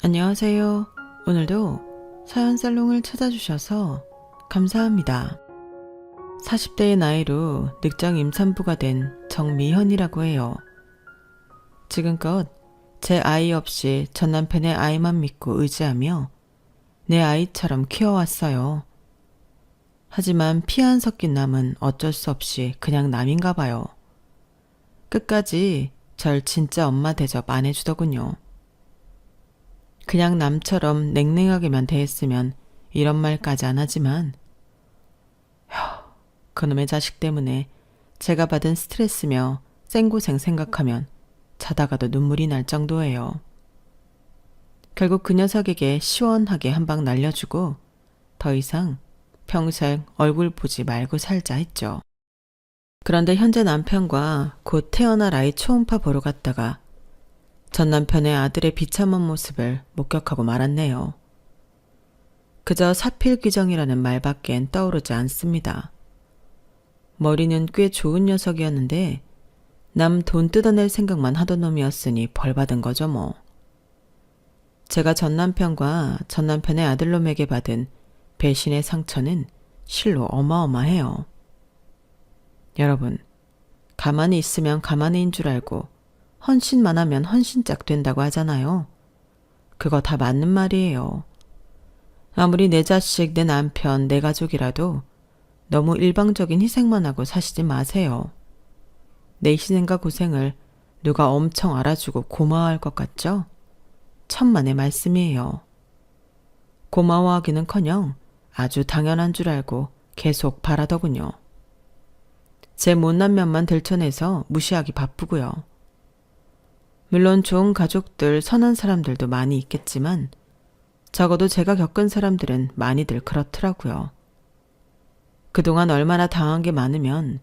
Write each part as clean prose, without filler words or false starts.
안녕하세요. 오늘도 사연 살롱을 찾아주셔서 감사합니다. 40대의 나이로 늑장 임산부가 된 정미현이라고 해요. 지금껏 제 아이 없이 전 남편의 아이만 믿고 의지하며 내 아이처럼 키워왔어요. 하지만 피 안 섞인 남은 어쩔 수 없이 그냥 남인가 봐요. 끝까지 절 진짜 엄마 대접 안 해주더군요. 그냥 남처럼 냉랭하게만 대했으면 이런 말까지 안 하지만 그놈의 자식 때문에 제가 받은 스트레스며 생고생 생각하면 자다가도 눈물이 날 정도예요. 결국 그 녀석에게 시원하게 한 방 날려주고 더 이상 평생 얼굴 보지 말고 살자 했죠. 그런데 현재 남편과 곧 태어날 아이 초음파 보러 갔다가 전 남편의 아들의 비참한 모습을 목격하고 말았네요. 그저 사필귀정이라는 말밖엔 떠오르지 않습니다. 머리는 꽤 좋은 녀석이었는데 남 돈 뜯어낼 생각만 하던 놈이었으니 벌받은 거죠 뭐. 제가 전 남편과 전 남편의 아들놈에게 받은 배신의 상처는 실로 어마어마해요. 여러분, 가만히 있으면 가만히인 줄 알고 헌신만 하면 헌신짝 된다고 하잖아요. 그거 다 맞는 말이에요. 아무리 내 자식, 내 남편, 내 가족이라도 너무 일방적인 희생만 하고 사시지 마세요. 내 희생과 고생을 누가 엄청 알아주고 고마워할 것 같죠? 천만의 말씀이에요. 고마워하기는커녕 아주 당연한 줄 알고 계속 바라더군요. 제 못난 면만 들춰내서 무시하기 바쁘고요. 물론 좋은 가족들, 선한 사람들도 많이 있겠지만 적어도 제가 겪은 사람들은 많이들 그렇더라고요. 그동안 얼마나 당한 게 많으면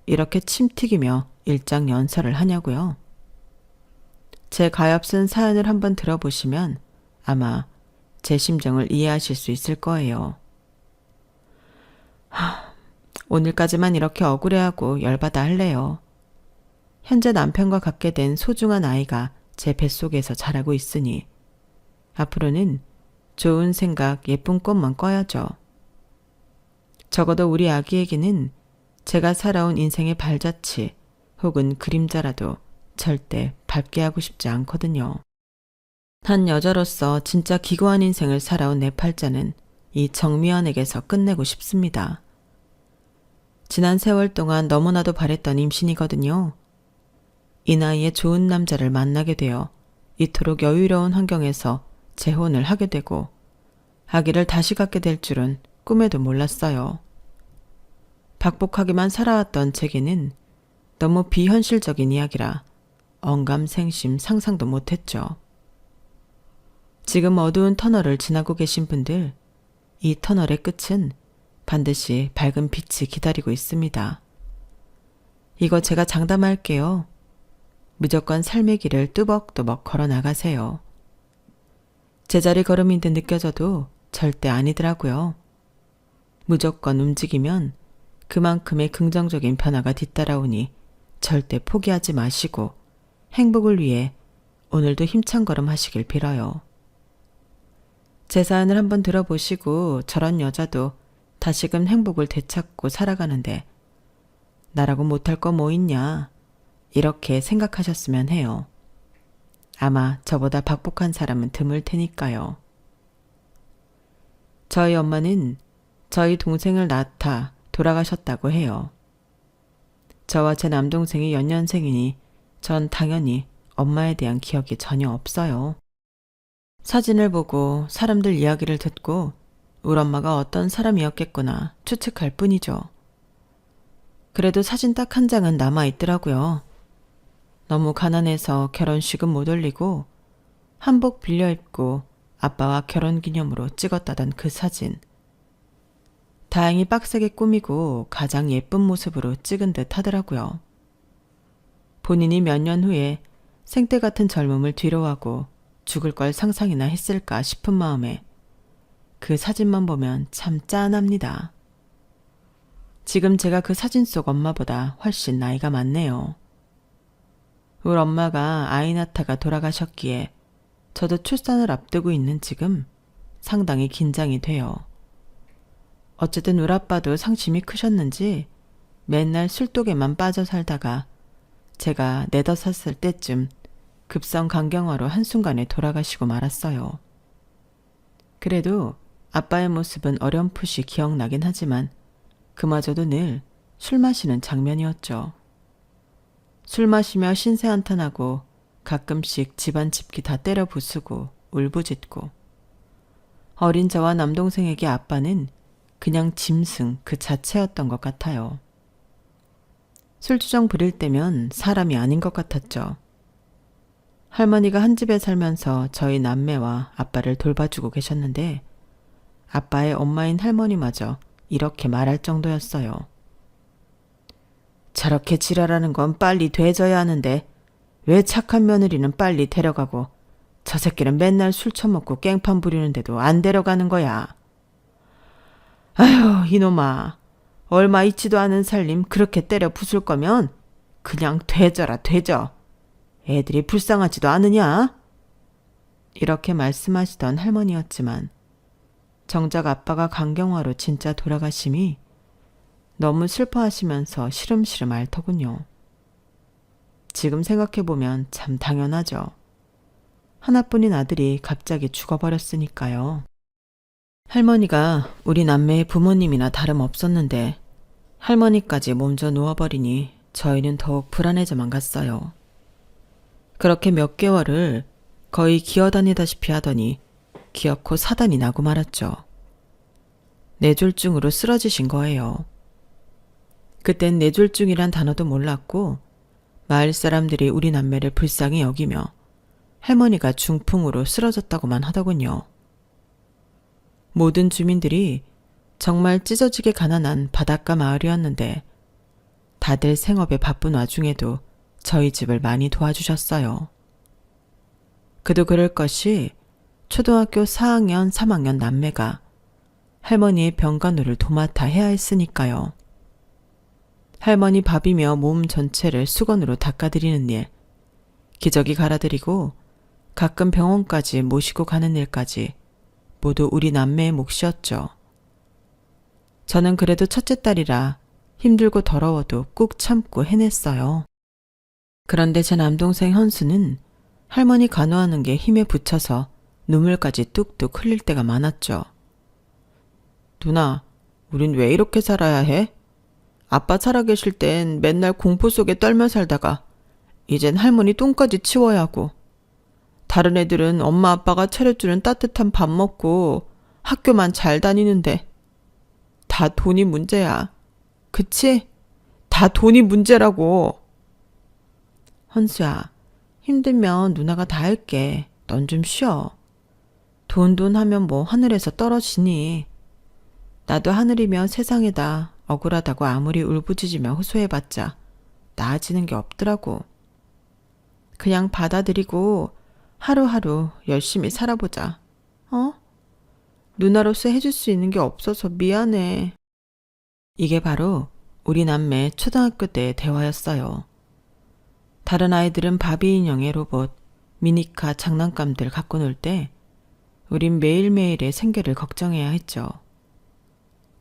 이렇게 침 튀기며 일장연설을 하냐고요. 제 가엾은 사연을 한번 들어보시면 아마 제 심정을 이해하실 수 있을 거예요. 오늘까지만 이렇게 억울해하고 열받아 할래요. 현재 남편과 갖게 된 소중한 아이가 제 뱃속에서 자라고 있으니 앞으로는 좋은 생각, 예쁜 꽃만 꿔야죠. 적어도 우리 아기에게는 제가 살아온 인생의 발자취 혹은 그림자라도 절대 밟게 하고 싶지 않거든요. 한 여자로서 진짜 기고한 인생을 살아온 내 팔자는 이 정미연에게서 끝내고 싶습니다. 지난 세월 동안 너무나도 바랬던 임신이거든요. 이 나이에 좋은 남자를 만나게 되어 이토록 여유로운 환경에서 재혼을 하게 되고 아기를 다시 갖게 될 줄은 꿈에도 몰랐어요. 박복하게만 살아왔던 제게는 너무 비현실적인 이야기라 언감생심 상상도 못했죠. 지금 어두운 터널을 지나고 계신 분들, 이 터널의 끝은 반드시 밝은 빛이 기다리고 있습니다. 이거 제가 장담할게요. 무조건 삶의 길을 뚜벅뚜벅 걸어 나가세요. 제자리 걸음인 듯 느껴져도 절대 아니더라고요. 무조건 움직이면 그만큼의 긍정적인 변화가 뒤따라오니 절대 포기하지 마시고 행복을 위해 오늘도 힘찬 걸음 하시길 빌어요. 제 사연을 한번 들어보시고 저런 여자도 다시금 행복을 되찾고 살아가는데 나라고 못할 거 뭐 있냐 이렇게 생각하셨으면 해요. 아마 저보다 박복한 사람은 드물 테니까요. 저희 엄마는 저희 동생을 낳다 돌아가셨다고 해요. 저와 제 남동생이 연년생이니 전 당연히 엄마에 대한 기억이 전혀 없어요. 사진을 보고 사람들 이야기를 듣고 우리 엄마가 어떤 사람이었겠구나 추측할 뿐이죠. 그래도 사진 딱 한 장은 남아있더라고요. 너무 가난해서 결혼식은 못 올리고 한복 빌려 입고 아빠와 결혼기념으로 찍었다던 그 사진. 다행히 빡세게 꾸미고 가장 예쁜 모습으로 찍은 듯 하더라고요. 본인이 몇 년 후에 생때 같은 젊음을 뒤로하고 죽을 걸 상상이나 했을까 싶은 마음에 그 사진만 보면 참 짠합니다. 지금 제가 그 사진 속 엄마보다 훨씬 나이가 많네요. 우리 엄마가 아이 낳다가 돌아가셨기에 저도 출산을 앞두고 있는 지금 상당히 긴장이 돼요. 어쨌든 우리 아빠도 상심이 크셨는지 맨날 술독에만 빠져 살다가 제가 4~5살 때쯤 급성 간경화로 한순간에 돌아가시고 말았어요. 그래도 아빠의 모습은 어렴풋이 기억나긴 하지만 그마저도 늘 술 마시는 장면이었죠. 술 마시며 신세 한탄하고 가끔씩 집안 집기 다 때려 부수고 울부짖고 어린 저와 남동생에게 아빠는 그냥 짐승 그 자체였던 것 같아요. 술주정 부릴 때면 사람이 아닌 것 같았죠. 할머니가 한 집에 살면서 저희 남매와 아빠를 돌봐주고 계셨는데 아빠의 엄마인 할머니마저 이렇게 말할 정도였어요. 저렇게 지랄하는 건 빨리 되져야 하는데 왜 착한 며느리는 빨리 데려가고 저 새끼는 맨날 술 처먹고 깽판 부리는데도 안 데려가는 거야. 아휴 이놈아, 얼마 있지도 않은 살림 그렇게 때려 부술 거면 그냥 되져라 되져. 애들이 불쌍하지도 않으냐? 이렇게 말씀하시던 할머니였지만 정작 아빠가 간경화로 진짜 돌아가심이 너무 슬퍼하시면서 시름시름 앓더군요. 지금 생각해보면 참 당연하죠. 하나뿐인 아들이 갑자기 죽어버렸으니까요. 할머니가 우리 남매의 부모님이나 다름없었는데 할머니까지 몸져 누워버리니 저희는 더욱 불안해져만 갔어요. 그렇게 몇 개월을 거의 기어다니다시피 하더니 기어코 사단이 나고 말았죠. 뇌졸중으로 쓰러지신 거예요. 그땐 뇌졸중이란 단어도 몰랐고 마을 사람들이 우리 남매를 불쌍히 여기며 할머니가 중풍으로 쓰러졌다고만 하더군요. 모든 주민들이 정말 찢어지게 가난한 바닷가 마을이었는데 다들 생업에 바쁜 와중에도 저희 집을 많이 도와주셨어요. 그도 그럴 것이 초등학교 4학년, 3학년 남매가 할머니의 병간호를 도맡아 해야 했으니까요. 할머니 밥이며 몸 전체를 수건으로 닦아드리는 일, 기저귀 갈아드리고 가끔 병원까지 모시고 가는 일까지 모두 우리 남매의 몫이었죠. 저는 그래도 첫째 딸이라 힘들고 더러워도 꾹 참고 해냈어요. 그런데 제 남동생 현수는 할머니 간호하는 게 힘에 부쳐서 눈물까지 뚝뚝 흘릴 때가 많았죠. 누나, 우린 왜 이렇게 살아야 해? 아빠 살아계실 땐 맨날 공포 속에 떨며 살다가 이젠 할머니 똥까지 치워야 하고 다른 애들은 엄마 아빠가 차려주는 따뜻한 밥 먹고 학교만 잘 다니는데 다 돈이 문제야. 그치? 다 돈이 문제라고. 헌수야, 힘들면 누나가 다 할게. 넌 좀 쉬어. 돈 하면 뭐 하늘에서 떨어지니. 나도 하늘이면 세상에다 억울하다고 아무리 울부짖으며 호소해봤자 나아지는 게 없더라고. 그냥 받아들이고 하루하루 열심히 살아보자. 어? 누나로서 해줄 수 있는 게 없어서 미안해. 이게 바로 우리 남매 초등학교 때의 대화였어요. 다른 아이들은 바비 인형의 로봇, 미니카 장난감들 갖고 놀 때 우린 매일매일의 생계를 걱정해야 했죠.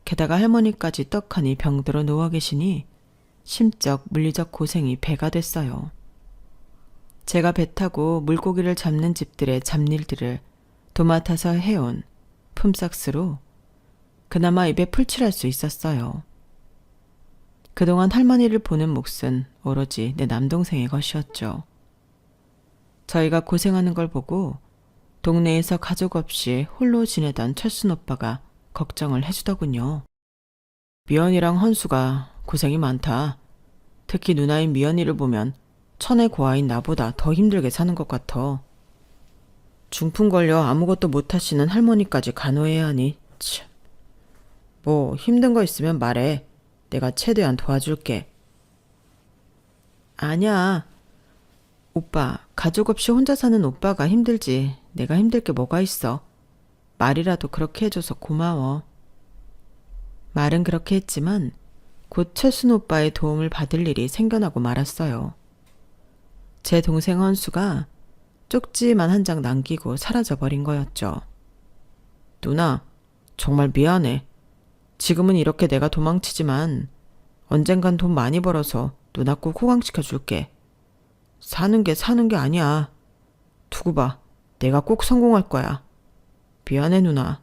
게다가 할머니까지 떡하니 병들어 누워 계시니 심적, 물리적 고생이 배가 됐어요. 제가 배 타고 물고기를 잡는 집들의 잡일들을 도맡아서 해온 품삯으로 그나마 입에 풀칠할 수 있었어요. 그동안 할머니를 보는 몫은 오로지 내 남동생의 것이었죠. 저희가 고생하는 걸 보고 동네에서 가족 없이 홀로 지내던 철순 오빠가 걱정을 해주더군요. 미연이랑 헌수가 고생이 많다. 특히 누나인 미연이를 보면 천의 고아인 나보다 더 힘들게 사는 것 같아. 중풍 걸려 아무것도 못하시는 할머니까지 간호해야 하니 참. 뭐 힘든 거 있으면 말해. 내가 최대한 도와줄게. 아니야. 오빠, 가족 없이 혼자 사는 오빠가 힘들지. 내가 힘들 게 뭐가 있어. 말이라도 그렇게 해줘서 고마워. 말은 그렇게 했지만 곧 철순 오빠의 도움을 받을 일이 생겨나고 말았어요. 제 동생 헌수가 쪽지만 한 장 남기고 사라져버린 거였죠. 누나, 정말 미안해. 지금은 이렇게 내가 도망치지만 언젠간 돈 많이 벌어서 누나 꼭 호강시켜 줄게. 사는 게 아니야. 두고 봐. 내가 꼭 성공할 거야. 미안해, 누나.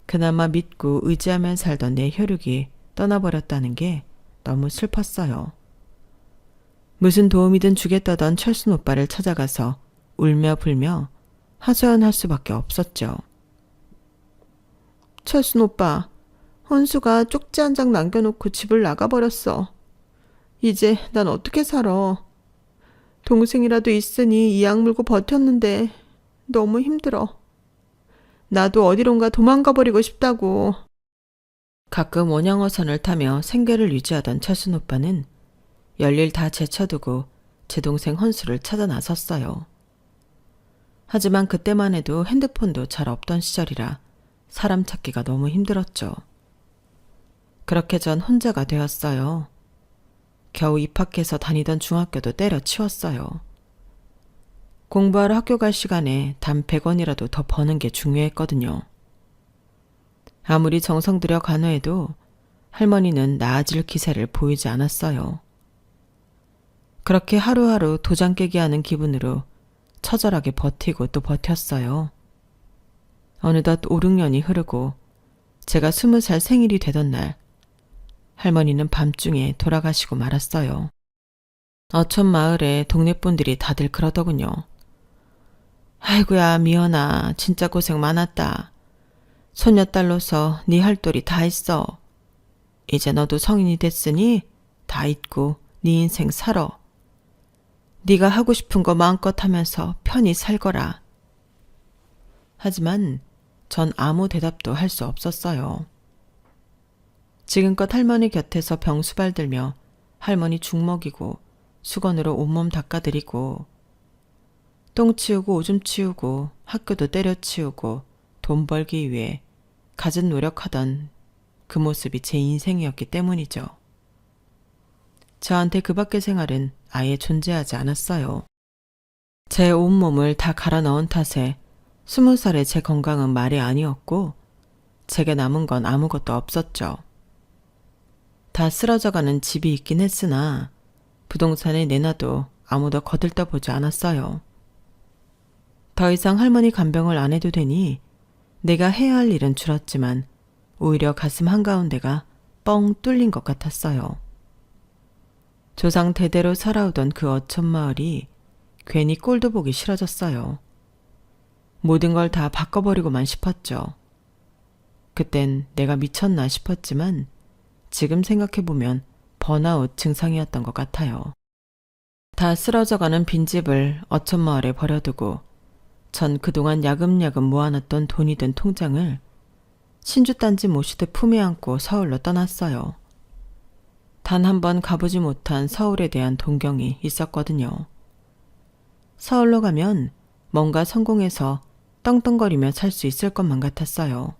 그나마 믿고 의지하며 살던 내 혈육이 떠나버렸다는 게 너무 슬펐어요. 무슨 도움이든 주겠다던 철순 오빠를 찾아가서 울며 불며 하소연할 수밖에 없었죠. 철순 오빠, 헌수가 쪽지 한 장 남겨놓고 집을 나가버렸어. 이제 난 어떻게 살아. 동생이라도 있으니 이 악물고 버텼는데 너무 힘들어. 나도 어디론가 도망가버리고 싶다고. 가끔 원양어선을 타며 생계를 유지하던 철순 오빠는 열일 다 제쳐두고 제 동생 헌수를 찾아 나섰어요. 하지만 그때만 해도 핸드폰도 잘 없던 시절이라 사람 찾기가 너무 힘들었죠. 그렇게 전 혼자가 되었어요. 겨우 입학해서 다니던 중학교도 때려치웠어요. 공부하러 학교 갈 시간에 단 100원이라도 더 버는 게 중요했거든요. 아무리 정성 들여 간호해도 할머니는 나아질 기세를 보이지 않았어요. 그렇게 하루하루 도장 깨기 하는 기분으로 처절하게 버티고 또 버텼어요. 어느덧 5, 6년이 흐르고 제가 20살 생일이 되던 날 할머니는 밤중에 돌아가시고 말았어요. 어촌 마을에 동네 분들이 다들 그러더군요. 아이고야 미연아 진짜 고생 많았다. 손녀딸로서 네 할 도리 다 했어. 이제 너도 성인이 됐으니 다 잊고 네 인생 살아. 네가 하고 싶은 거 마음껏 하면서 편히 살거라. 하지만 전 아무 대답도 할 수 없었어요. 지금껏 할머니 곁에서 병수발 들며 할머니 죽 먹이고 수건으로 온몸 닦아드리고 똥 치우고 오줌 치우고 학교도 때려치우고 돈 벌기 위해 갖은 노력하던 그 모습이 제 인생이었기 때문이죠. 저한테 그 밖의 생활은 아예 존재하지 않았어요. 제 온몸을 다 갈아 넣은 탓에 20살의 제 건강은 말이 아니었고 제게 남은 건 아무것도 없었죠. 다 쓰러져가는 집이 있긴 했으나 부동산에 내놔도 아무도 거들떠보지 않았어요. 더 이상 할머니 간병을 안 해도 되니 내가 해야 할 일은 줄었지만 오히려 가슴 한가운데가 뻥 뚫린 것 같았어요. 조상 대대로 살아오던 그 어촌 마을이 괜히 꼴도 보기 싫어졌어요. 모든 걸 다 바꿔버리고만 싶었죠. 그땐 내가 미쳤나 싶었지만 지금 생각해보면 번아웃 증상이었던 것 같아요. 다 쓰러져가는 빈집을 어촌 마을에 버려두고 전 그동안 야금야금 모아놨던 돈이 든 통장을 신주단지 모시듯 품에 안고 서울로 떠났어요. 단 한 번 가보지 못한 서울에 대한 동경이 있었거든요. 서울로 가면 뭔가 성공해서 떵떵거리며 살 수 있을 것만 같았어요.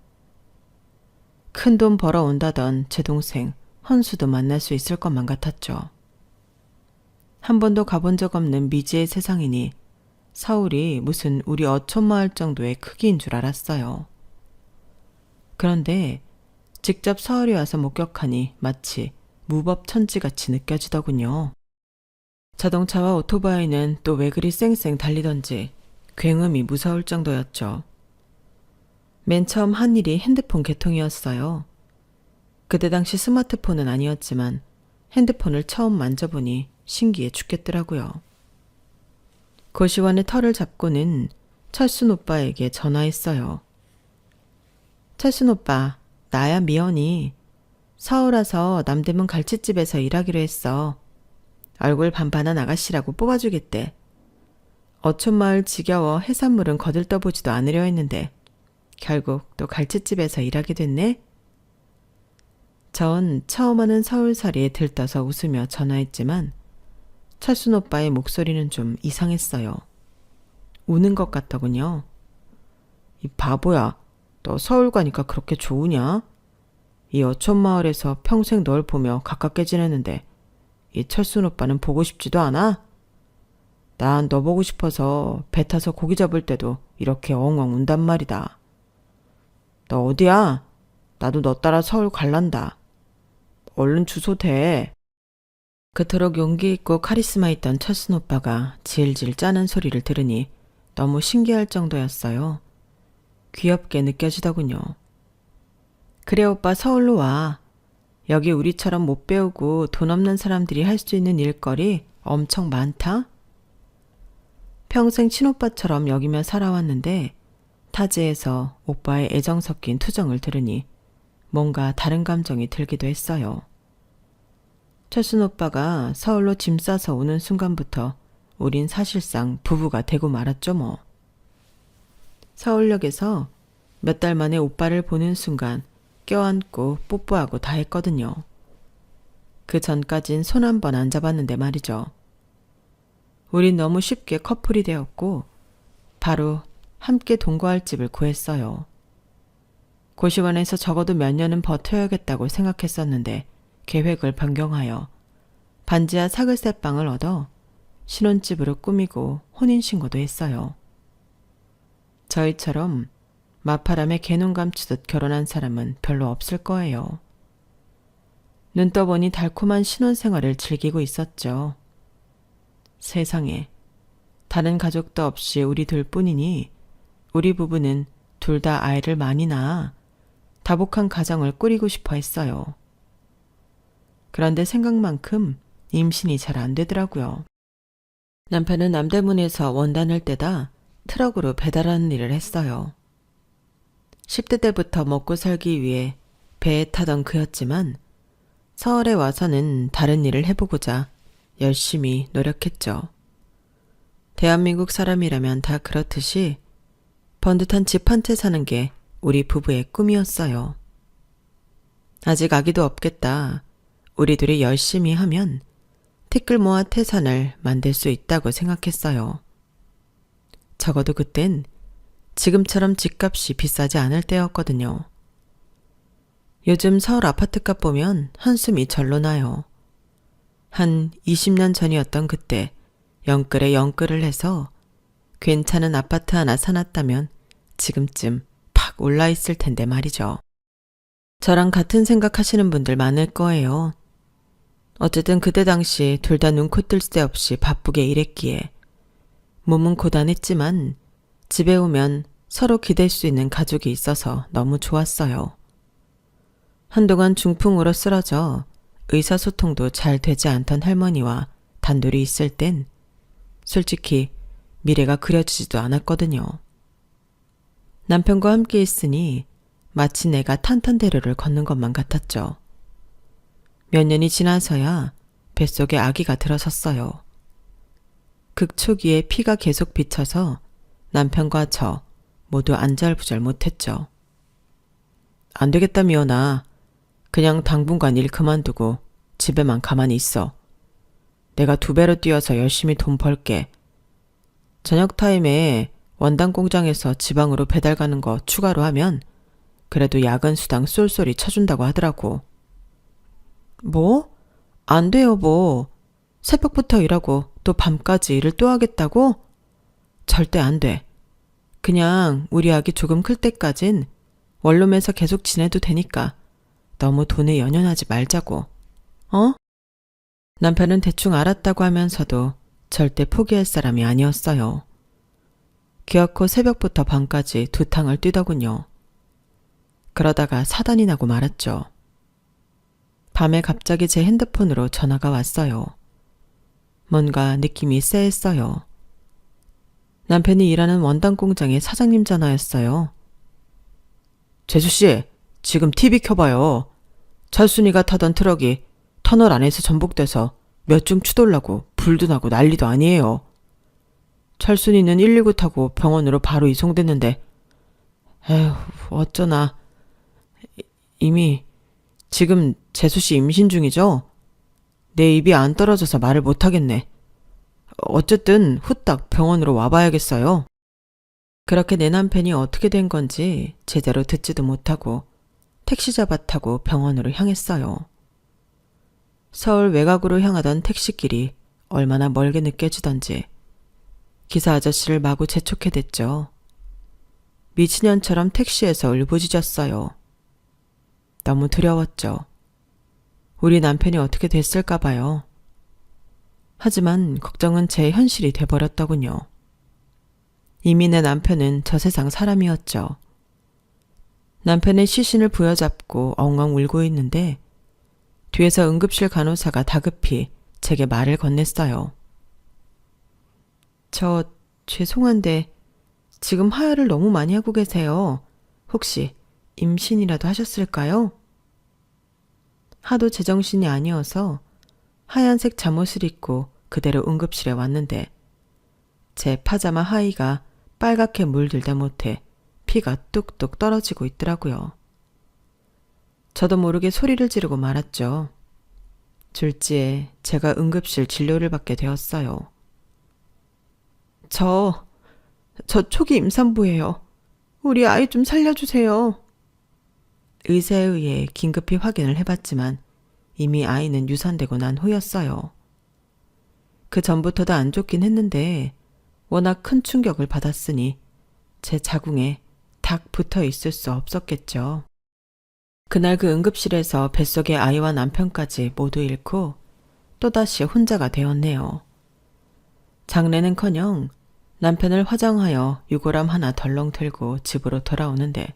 큰 돈 벌어온다던 제 동생 헌수도 만날 수 있을 것만 같았죠. 한 번도 가본 적 없는 미지의 세상이니 서울이 무슨 우리 어촌 마을 정도의 크기인 줄 알았어요. 그런데 직접 서울에 와서 목격하니 마치 무법천지같이 느껴지더군요. 자동차와 오토바이는 또 왜 그리 쌩쌩 달리던지 굉음이 무서울 정도였죠. 맨 처음 한 일이 핸드폰 개통이었어요. 그때 당시 스마트폰은 아니었지만 핸드폰을 처음 만져보니 신기해 죽겠더라고요. 고시원의 털을 잡고는 철순 오빠에게 전화했어요. 철순 오빠, 나야 미연이. 서울 와서 남대문 갈치집에서 일하기로 했어. 얼굴 반반한 아가씨라고 뽑아주겠대. 어촌마을 지겨워 해산물은 거들떠보지도 않으려 했는데 결국 또 갈치집에서 일하게 됐네. 전 처음 하는 서울살이에 들떠서 웃으며 전화했지만 철순 오빠의 목소리는 좀 이상했어요. 우는 것 같더군요. 이 바보야, 너 서울 가니까 그렇게 좋으냐? 이 어촌마을에서 평생 널 보며 가깝게 지내는데 이 철순 오빠는 보고 싶지도 않아? 난 너 보고 싶어서 배 타서 고기 잡을 때도 이렇게 엉엉 운단 말이다. 너 어디야? 나도 너 따라 서울 갈란다. 얼른 주소 대. 그토록 용기 있고 카리스마 있던 철순 오빠가 질질 짜는 소리를 들으니 너무 신기할 정도였어요. 귀엽게 느껴지더군요. 그래 오빠 서울로 와. 여기 우리처럼 못 배우고 돈 없는 사람들이 할 수 있는 일거리 엄청 많다. 평생 친오빠처럼 여기며 살아왔는데 타지에서 오빠의 애정 섞인 투정을 들으니 뭔가 다른 감정이 들기도 했어요. 철순 오빠가 서울로 짐 싸서 오는 순간부터 우린 사실상 부부가 되고 말았죠 뭐. 서울역에서 몇 달 만에 오빠를 보는 순간 껴안고 뽀뽀하고 다 했거든요. 그 전까진 손 한 번 안 잡았는데 말이죠. 우린 너무 쉽게 커플이 되었고 바로 함께 동거할 집을 구했어요. 고시원에서 적어도 몇 년은 버텨야겠다고 생각했었는데 계획을 변경하여 반지하 사글세 방을 얻어 신혼집으로 꾸미고 혼인신고도 했어요. 저희처럼 마파람에 개눈 감추듯 결혼한 사람은 별로 없을 거예요. 눈 떠보니 달콤한 신혼생활을 즐기고 있었죠. 세상에 다른 가족도 없이 우리 둘뿐이니 우리 부부는 둘 다 아이를 많이 낳아 다복한 가정을 꾸리고 싶어 했어요. 그런데 생각만큼 임신이 잘 안 되더라고요. 남편은 남대문에서 원단을 떼다 트럭으로 배달하는 일을 했어요. 10대 때부터 먹고 살기 위해 배에 타던 그였지만 서울에 와서는 다른 일을 해보고자 열심히 노력했죠. 대한민국 사람이라면 다 그렇듯이 번듯한 집 한 채 사는 게 우리 부부의 꿈이었어요. 아직 아기도 없겠다. 우리 둘이 열심히 하면 티끌 모아 태산을 만들 수 있다고 생각했어요. 적어도 그땐 지금처럼 집값이 비싸지 않을 때였거든요. 요즘 서울 아파트값 보면 한숨이 절로 나요. 한 20년 전이었던 그때 영끌에 영끌을 해서 괜찮은 아파트 하나 사놨다면 지금쯤 팍 올라있을 텐데 말이죠. 저랑 같은 생각하시는 분들 많을 거예요. 어쨌든 그때 당시 둘 다 눈코 뜰 새 없이 바쁘게 일했기에 몸은 고단했지만 집에 오면 서로 기댈 수 있는 가족이 있어서 너무 좋았어요. 한동안 중풍으로 쓰러져 의사소통도 잘 되지 않던 할머니와 단둘이 있을 땐 솔직히 미래가 그려지지도 않았거든요. 남편과 함께 있으니 마치 내가 탄탄대로를 걷는 것만 같았죠. 몇 년이 지나서야 뱃속에 아기가 들어섰어요. 극초기에 피가 계속 비쳐서 남편과 저 모두 안절부절 못했죠. 안 되겠다 미연아. 그냥 당분간 일 그만두고 집에만 가만히 있어. 내가 2배로 뛰어서 열심히 돈 벌게. 저녁 타임에 원단 공장에서 지방으로 배달 가는 거 추가로 하면 그래도 야근 수당 쏠쏠이 쳐준다고 하더라고. 뭐? 안 돼 여보. 새벽부터 일하고 또 밤까지 일을 또 하겠다고? 절대 안 돼. 그냥 우리 아기 조금 클 때까진 원룸에서 계속 지내도 되니까 너무 돈에 연연하지 말자고. 어? 남편은 대충 알았다고 하면서도 절대 포기할 사람이 아니었어요. 기어코 새벽부터 밤까지 두 탕을 뛰더군요. 그러다가 사단이 나고 말았죠. 밤에 갑자기 제 핸드폰으로 전화가 왔어요. 뭔가 느낌이 쎄했어요. 남편이 일하는 원단 공장의 사장님 전화였어요. 재수씨, 지금 TV 켜봐요. 철순이가 타던 트럭이 터널 안에서 전복돼서 몇 중 추돌라고 불도 나고 난리도 아니에요. 철순이는 119 타고 병원으로 바로 이송됐는데 에휴 어쩌나. 이미 지금 재수씨 임신 중이죠? 내 입이 안 떨어져서 말을 못하겠네. 어쨌든 후딱 병원으로 와봐야겠어요. 그렇게 내 남편이 어떻게 된 건지 제대로 듣지도 못하고 택시 잡아 타고 병원으로 향했어요. 서울 외곽으로 향하던 택시길이 얼마나 멀게 느껴지던지 기사 아저씨를 마구 재촉해댔죠. 미친년처럼 택시에서 울부짖었어요. 너무 두려웠죠. 우리 남편이 어떻게 됐을까 봐요. 하지만 걱정은 제 현실이 돼버렸더군요. 이미 내 남편은 저 세상 사람이었죠. 남편의 시신을 부여잡고 엉엉 울고 있는데 뒤에서 응급실 간호사가 다급히 제게 말을 건넸어요. 저 죄송한데 지금 하혈을 너무 많이 하고 계세요. 혹시 임신이라도 하셨을까요? 하도 제정신이 아니어서 하얀색 잠옷을 입고 그대로 응급실에 왔는데 제 파자마 하의가 빨갛게 물들다 못해 피가 뚝뚝 떨어지고 있더라고요. 저도 모르게 소리를 지르고 말았죠. 졸지에 제가 응급실 진료를 받게 되었어요. 저 초기 임산부예요. 우리 아이 좀 살려주세요. 의사에 의해 긴급히 확인을 해봤지만 이미 아이는 유산되고 난 후였어요. 그 전부터도 안 좋긴 했는데 워낙 큰 충격을 받았으니 제 자궁에 탁 붙어 있을 수 없었겠죠. 그날 그 응급실에서 뱃속의 아이와 남편까지 모두 잃고 또다시 혼자가 되었네요. 장례는커녕 남편을 화장하여 유골함 하나 덜렁 들고 집으로 돌아오는데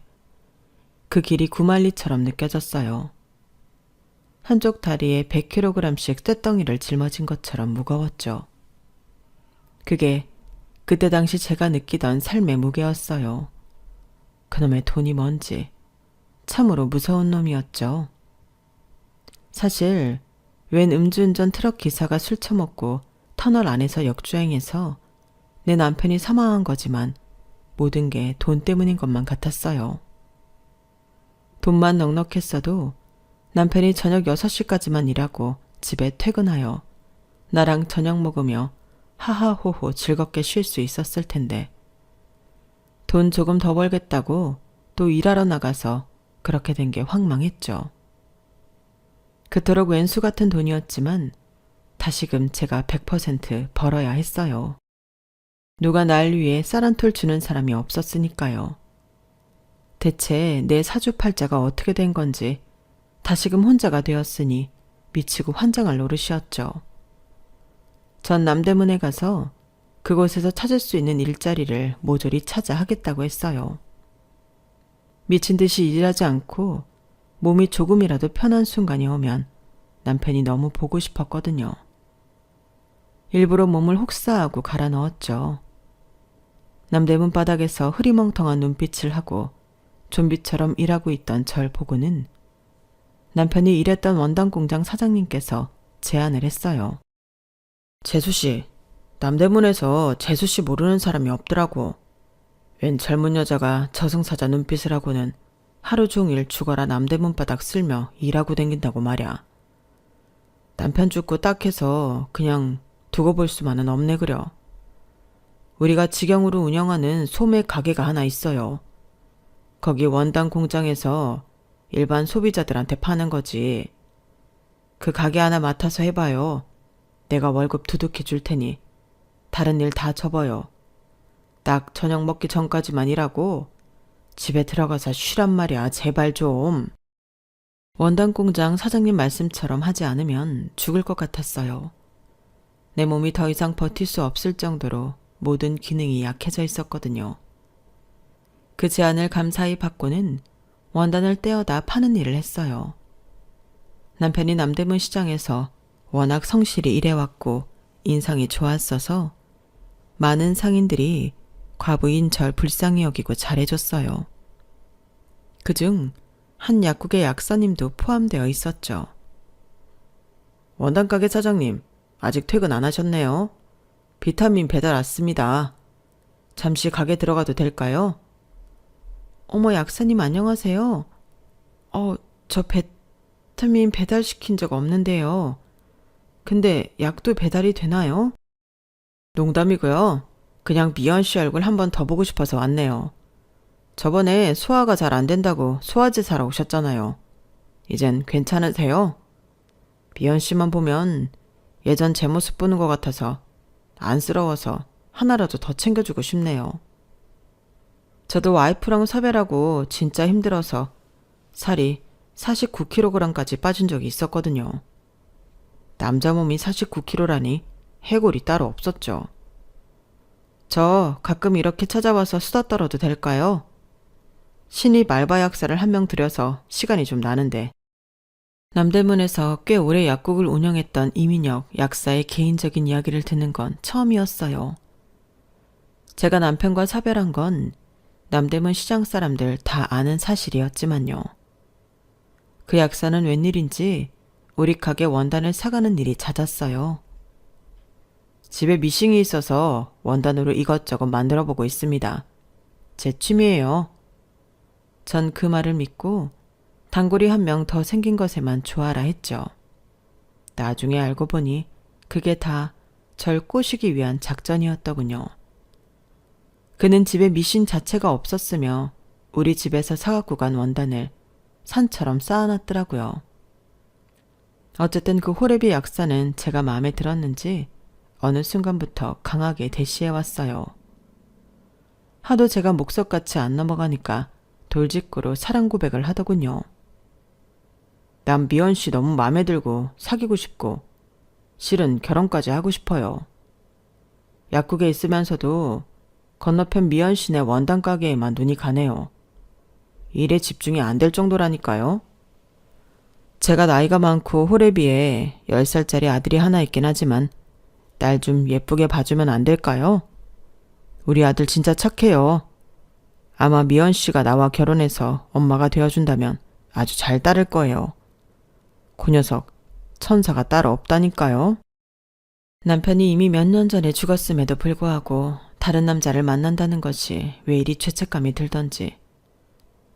그 길이 구만리처럼 느껴졌어요. 한쪽 다리에 100kg씩 쇳덩이를 짊어진 것처럼 무거웠죠. 그게 그때 당시 제가 느끼던 삶의 무게였어요. 그놈의 돈이 뭔지 참으로 무서운 놈이었죠. 사실 웬 음주운전 트럭 기사가 술 처먹고 터널 안에서 역주행해서 내 남편이 사망한 거지만 모든 게 돈 때문인 것만 같았어요. 돈만 넉넉했어도 남편이 저녁 6시까지만 일하고 집에 퇴근하여 나랑 저녁 먹으며 하하호호 즐겁게 쉴 수 있었을 텐데 돈 조금 더 벌겠다고 또 일하러 나가서 그렇게 된 게 황망했죠. 그토록 왼수 같은 돈이었지만 다시금 제가 100% 벌어야 했어요. 누가 날 위해 쌀 한 톨 주는 사람이 없었으니까요. 대체 내 사주팔자가 어떻게 된 건지 다시금 혼자가 되었으니 미치고 환장할 노릇이었죠. 전 남대문에 가서 그곳에서 찾을 수 있는 일자리를 모조리 찾아 하겠다고 했어요. 미친 듯이 일하지 않고 몸이 조금이라도 편한 순간이 오면 남편이 너무 보고 싶었거든요. 일부러 몸을 혹사하고 갈아 넣었죠. 남대문 바닥에서 흐리멍텅한 눈빛을 하고 좀비처럼 일하고 있던 절 보고는 남편이 일했던 원단 공장 사장님께서 제안을 했어요. 재수씨, 남대문에서 재수씨 모르는 사람이 없더라고. 웬 젊은 여자가 저승사자 눈빛을 하고는 하루 종일 죽어라 남대문 바닥 쓸며 일하고 댕긴다고 말야. 남편 죽고 딱 해서 그냥 두고 볼 수만은 없네 그려. 우리가 직영으로 운영하는 소매 가게가 하나 있어요. 거기 원단 공장에서 일반 소비자들한테 파는 거지. 그 가게 하나 맡아서 해봐요. 내가 월급 두둑히 줄 테니 다른 일 다 접어요. 딱 저녁 먹기 전까지만 일하고 집에 들어가서 쉬란 말이야. 제발 좀. 원단 공장 사장님 말씀처럼 하지 않으면 죽을 것 같았어요. 내 몸이 더 이상 버틸 수 없을 정도로 모든 기능이 약해져 있었거든요. 그 제안을 감사히 받고는 원단을 떼어다 파는 일을 했어요. 남편이 남대문 시장에서 워낙 성실히 일해왔고 인상이 좋았어서 많은 상인들이 과부인 절 불쌍히 여기고 잘해줬어요. 그중 한 약국의 약사님도 포함되어 있었죠. 원단 가게 사장님, 아직 퇴근 안 하셨네요. 비타민 배달 왔습니다. 잠시 가게 들어가도 될까요? 어머, 약사님 안녕하세요. 저 비타민 배달시킨 적 없는데요. 근데 약도 배달이 되나요? 농담이고요. 그냥 미연 씨 얼굴 한 번 더 보고 싶어서 왔네요. 저번에 소화가 잘 안 된다고 소화제 사러 오셨잖아요. 이젠 괜찮으세요? 미연 씨만 보면 예전 제 모습 보는 것 같아서 안쓰러워서 하나라도 더 챙겨주고 싶네요. 저도 와이프랑 사별하고 진짜 힘들어서 살이 49kg까지 빠진 적이 있었거든요. 남자 몸이 49kg라니 해골이 따로 없었죠. 저 가끔 이렇게 찾아와서 수다 떨어도 될까요? 신입 알바 약사를 한 명 들여서 시간이 좀 나는데. 남대문에서 꽤 오래 약국을 운영했던 이민혁 약사의 개인적인 이야기를 듣는 건 처음이었어요. 제가 남편과 사별한 건 남대문 시장 사람들 다 아는 사실이었지만요. 그 약사는 웬일인지 우리 가게 원단을 사가는 일이 잦았어요. 집에 미싱이 있어서 원단으로 이것저것 만들어보고 있습니다. 제 취미예요. 전 그 말을 믿고 단골이 한 명 더 생긴 것에만 좋아라 했죠. 나중에 알고 보니 그게 다 절 꼬시기 위한 작전이었더군요. 그는 집에 미신 자체가 없었으며 우리 집에서 사갖고 간 원단을 산처럼 쌓아놨더라고요. 어쨌든 그 호레비 약사는 제가 마음에 들었는지 어느 순간부터 강하게 대시해왔어요. 하도 제가 목석같이 안 넘어가니까 돌직구로 사랑 고백을 하더군요. 난 미연 씨 너무 마음에 들고 사귀고 싶고 실은 결혼까지 하고 싶어요. 약국에 있으면서도 건너편 미연 씨네 원단 가게에만 눈이 가네요. 일에 집중이 안 될 정도라니까요. 제가 나이가 많고 호래비에 10살짜리 아들이 하나 있긴 하지만 딸 좀 예쁘게 봐주면 안 될까요? 우리 아들 진짜 착해요. 아마 미연 씨가 나와 결혼해서 엄마가 되어준다면 아주 잘 따를 거예요. 그 녀석 천사가 따로 없다니까요. 남편이 이미 몇 년 전에 죽었음에도 불구하고 다른 남자를 만난다는 것이 왜 이리 죄책감이 들던지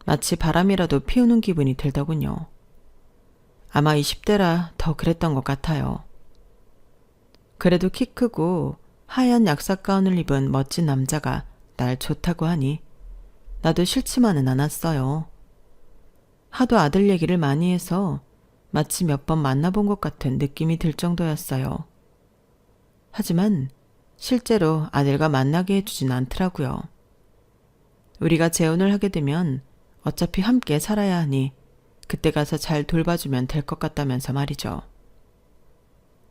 마치 바람이라도 피우는 기분이 들더군요. 아마 20대라 더 그랬던 것 같아요. 그래도 키 크고 하얀 약사 가운을 입은 멋진 남자가 날 좋다고 하니 나도 싫지만은 않았어요. 하도 아들 얘기를 많이 해서 마치 몇 번 만나본 것 같은 느낌이 들 정도였어요. 하지만 실제로 아들과 만나게 해주진 않더라고요. 우리가 재혼을 하게 되면 어차피 함께 살아야 하니 그때 가서 잘 돌봐주면 될 것 같다면서 말이죠.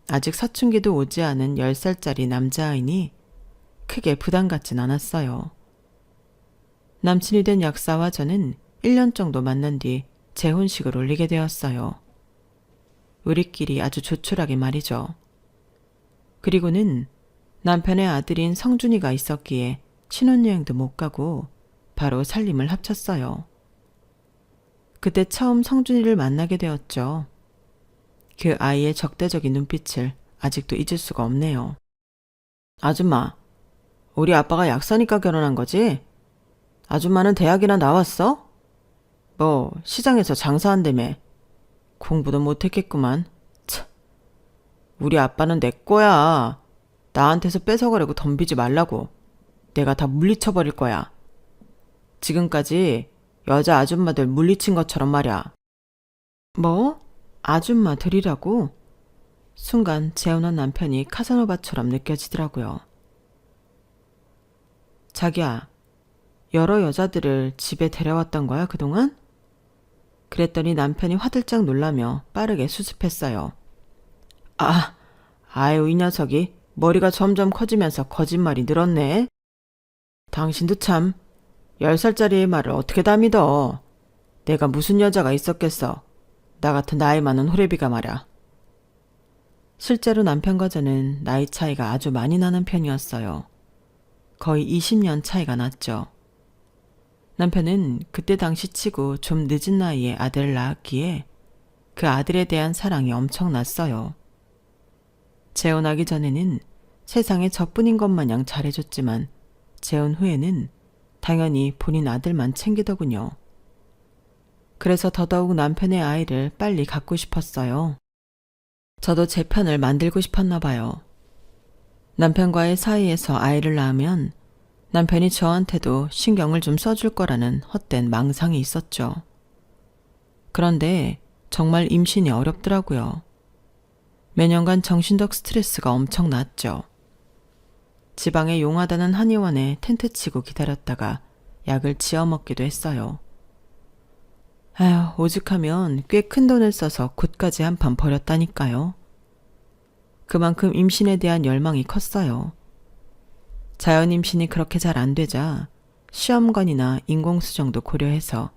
아직 사춘기도 오지 않은 10살짜리 남자아이니 크게 부담 갖진 않았어요. 남친이 된 약사와 저는 1년 정도 만난 뒤 재혼식을 올리게 되었어요. 우리끼리 아주 조촐하게 말이죠. 그리고는 남편의 아들인 성준이가 있었기에 신혼여행도 못 가고 바로 살림을 합쳤어요. 그때 처음 성준이를 만나게 되었죠. 그 아이의 적대적인 눈빛을 아직도 잊을 수가 없네요. 아줌마, 우리 아빠가 약사니까 결혼한 거지? 아줌마는 대학이나 나왔어? 뭐 시장에서 장사한다며. 공부도 못했겠구만. 참, 우리 아빠는 내 거야. 나한테서 뺏어가려고 덤비지 말라고. 내가 다 물리쳐버릴 거야. 지금까지 여자 아줌마들 물리친 것처럼 말이야. 뭐? 아줌마들이라고? 순간 재혼한 남편이 카사노바처럼 느껴지더라고요. 자기야, 여러 여자들을 집에 데려왔던 거야 그동안? 그랬더니 남편이 화들짝 놀라며 빠르게 수습했어요. 아유 이 녀석이 머리가 점점 커지면서 거짓말이 늘었네. 당신도 참 10살짜리의 말을 어떻게 다 믿어. 내가 무슨 여자가 있었겠어. 나 같은 나이 많은 호래비가 말야. 실제로 남편과 저는 나이 차이가 아주 많이 나는 편이었어요. 거의 20년 차이가 났죠. 남편은 그때 당시 치고 좀 늦은 나이에 아들을 낳았기에 그 아들에 대한 사랑이 엄청났어요. 재혼하기 전에는 세상에 저뿐인 것 마냥 잘해줬지만 재혼 후에는 당연히 본인 아들만 챙기더군요. 그래서 더더욱 남편의 아이를 빨리 갖고 싶었어요. 저도 제 편을 만들고 싶었나 봐요. 남편과의 사이에서 아이를 낳으면 남편이 저한테도 신경을 좀 써줄 거라는 헛된 망상이 있었죠. 그런데 정말 임신이 어렵더라고요. 매년간 정신적 스트레스가 엄청났죠. 지방에 용하다는 한의원에 텐트 치고 기다렸다가 약을 지어 먹기도 했어요. 아휴, 오죽하면 꽤 큰 돈을 써서 굿까지 한 판 버렸다니까요. 그만큼 임신에 대한 열망이 컸어요. 자연 임신이 그렇게 잘 안 되자 시험관이나 인공수정도 고려해서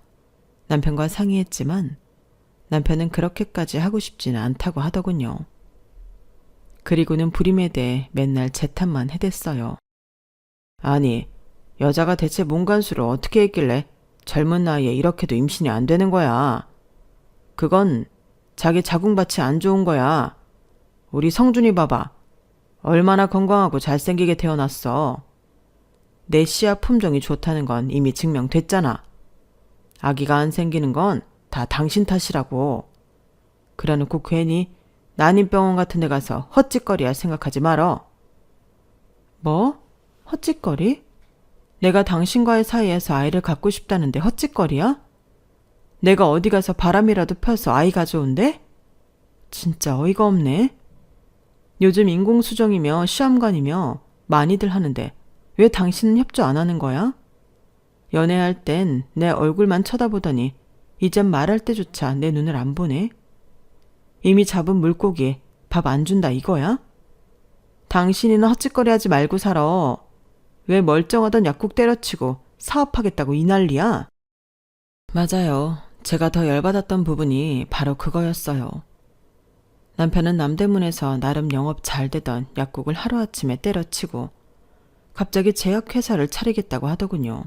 남편과 상의했지만 남편은 그렇게까지 하고 싶지는 않다고 하더군요. 그리고는 불임에 대해 맨날 재탄만 해댔어요. 아니, 여자가 대체 몸간수를 어떻게 했길래 젊은 나이에 이렇게도 임신이 안 되는 거야. 그건 자기 자궁밭이 안 좋은 거야. 우리 성준이 봐봐. 얼마나 건강하고 잘생기게 태어났어. 내 씨앗 품종이 좋다는 건 이미 증명됐잖아. 아기가 안 생기는 건 다 당신 탓이라고. 그래놓고 괜히 난임병원 같은 데 가서 헛짓거리할 생각하지 말어. 뭐? 헛짓거리? 내가 당신과의 사이에서 아이를 갖고 싶다는데 헛짓거리야? 내가 어디 가서 바람이라도 펴서 아이 가져온대? 진짜 어이가 없네. 요즘 인공수정이며 시험관이며 많이들 하는데 왜 당신은 협조 안 하는 거야? 연애할 땐 내 얼굴만 쳐다보더니 이젠 말할 때조차 내 눈을 안 보네. 이미 잡은 물고기에 밥 안 준다 이거야? 당신이나 헛짓거리 하지 말고 살아. 왜 멀쩡하던 약국 때려치고 사업하겠다고 이 난리야? 맞아요. 제가 더 열받았던 부분이 바로 그거였어요. 남편은 남대문에서 나름 영업 잘 되던 약국을 하루아침에 때려치고 갑자기 제약회사를 차리겠다고 하더군요.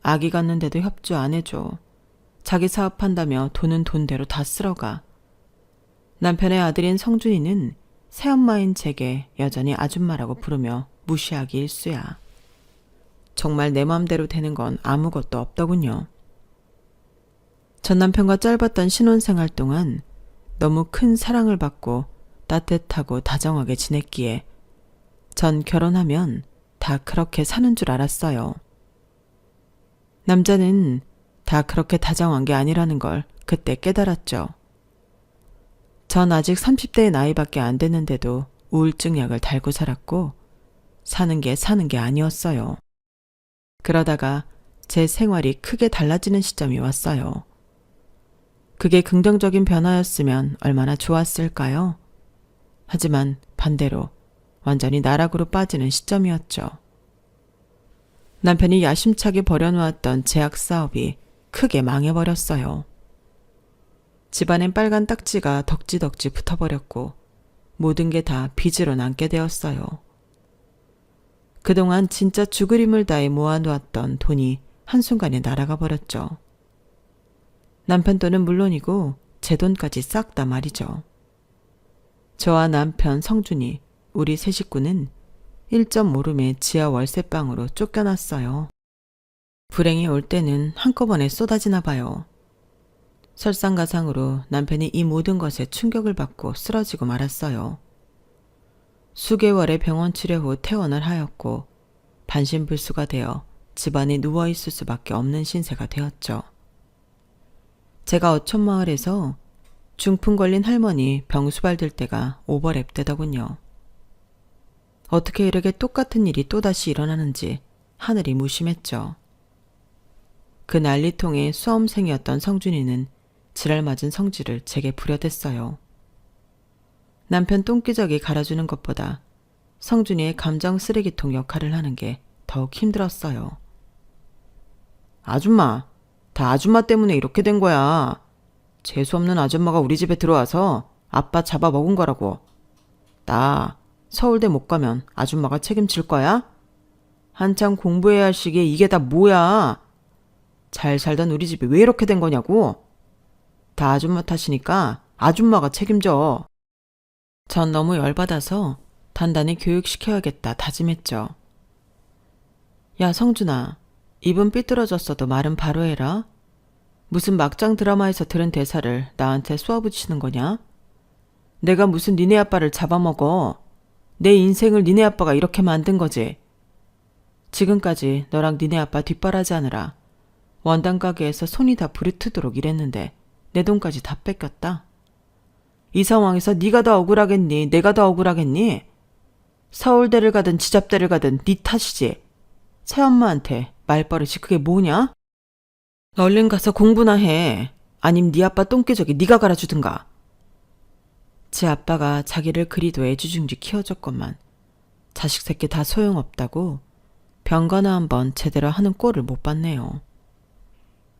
아기 갖는데도 협조 안 해줘. 자기 사업한다며 돈은 돈대로 다 쓸어가. 남편의 아들인 성준이는 새엄마인 제게 여전히 아줌마라고 부르며 무시하기 일쑤야. 정말 내 맘대로 되는 건 아무것도 없더군요. 전 남편과 짧았던 신혼생활 동안 너무 큰 사랑을 받고 따뜻하고 다정하게 지냈기에 전 결혼하면 다 그렇게 사는 줄 알았어요. 남자는 다 그렇게 다정한 게 아니라는 걸 그때 깨달았죠. 전 아직 30대의 나이밖에 안 됐는데도 우울증 약을 달고 살았고 사는 게 아니었어요. 그러다가 제 생활이 크게 달라지는 시점이 왔어요. 그게 긍정적인 변화였으면 얼마나 좋았을까요? 하지만 반대로 완전히 나락으로 빠지는 시점이었죠. 남편이 야심차게 벌여놓았던 제약 사업이 크게 망해버렸어요. 집안엔 빨간 딱지가 덕지덕지 붙어버렸고 모든 게 다 빚으로 남게 되었어요. 그동안 진짜 죽을 힘을 다해 모아놓았던 돈이 한순간에 날아가 버렸죠. 남편 돈은 물론이고 제 돈까지 싹 다 말이죠. 저와 남편 성준이 우리 세 식구는 1.5룸의 지하 월세방으로 쫓겨났어요. 불행이 올 때는 한꺼번에 쏟아지나 봐요. 설상가상으로 남편이 이 모든 것에 충격을 받고 쓰러지고 말았어요. 수개월의 병원 치료 후 퇴원을 하였고 반신불수가 되어 집안에 누워있을 수밖에 없는 신세가 되었죠. 제가 어촌마을에서 중풍 걸린 할머니 병수발 들 때가 오버랩 되더군요. 어떻게 이렇게 똑같은 일이 또다시 일어나는지 하늘이 무심했죠. 그 난리통의 수험생이었던 성준이는 지랄 맞은 성질을 제게 부려댔어요. 남편 똥기저귀 갈아주는 것보다 성준이의 감정 쓰레기통 역할을 하는 게 더욱 힘들었어요. 아줌마, 다 아줌마 때문에 이렇게 된 거야. 재수없는 아줌마가 우리 집에 들어와서 아빠 잡아먹은 거라고. 나 서울대 못 가면 아줌마가 책임질 거야? 한창 공부해야 할 시기에 이게 다 뭐야? 잘 살던 우리 집이 왜 이렇게 된 거냐고? 다 아줌마 탓이니까 아줌마가 책임져. 전 너무 열받아서 단단히 교육시켜야겠다 다짐했죠. 야 성준아, 입은 삐뚤어졌어도 말은 바로 해라. 무슨 막장 드라마에서 들은 대사를 나한테 쏘아붙이는 거냐? 내가 무슨 니네 아빠를 잡아먹어. 내 인생을 니네 아빠가 이렇게 만든 거지. 지금까지 너랑 니네 아빠 뒷바라지하느라 원단 가게에서 손이 다 부르트도록 일했는데 내 돈까지 다 뺏겼다. 이 상황에서 네가 더 억울하겠니? 내가 더 억울하겠니? 서울대를 가든 지잡대를 가든 네 탓이지. 새엄마한테 말버릇이 그게 뭐냐? 얼른 가서 공부나 해. 아님 네 아빠 똥개저기 네가 갈아주든가. 제 아빠가 자기를 그리도 애지중지 키워줬건만 자식 새끼 다 소용없다고 병거나 한번 제대로 하는 꼴을 못 봤네요.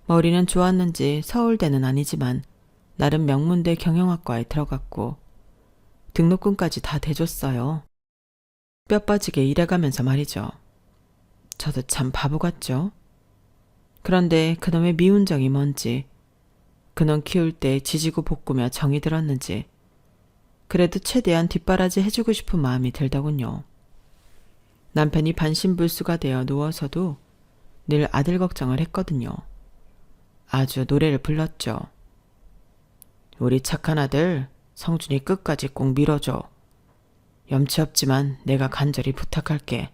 머리는 좋았는지 서울대는 아니지만 나름 명문대 경영학과에 들어갔고 등록금까지 다 대줬어요. 뼈 빠지게 일해가면서 말이죠. 저도 참 바보 같죠? 그런데 그놈의 미운 정이 뭔지, 그놈 키울 때 지지고 볶으며 정이 들었는지 그래도 최대한 뒷바라지 해주고 싶은 마음이 들더군요. 남편이 반신불수가 되어 누워서도 늘 아들 걱정을 했거든요. 아주 노래를 불렀죠. 우리 착한 아들 성준이 끝까지 꼭 밀어줘. 염치 없지만 내가 간절히 부탁할게.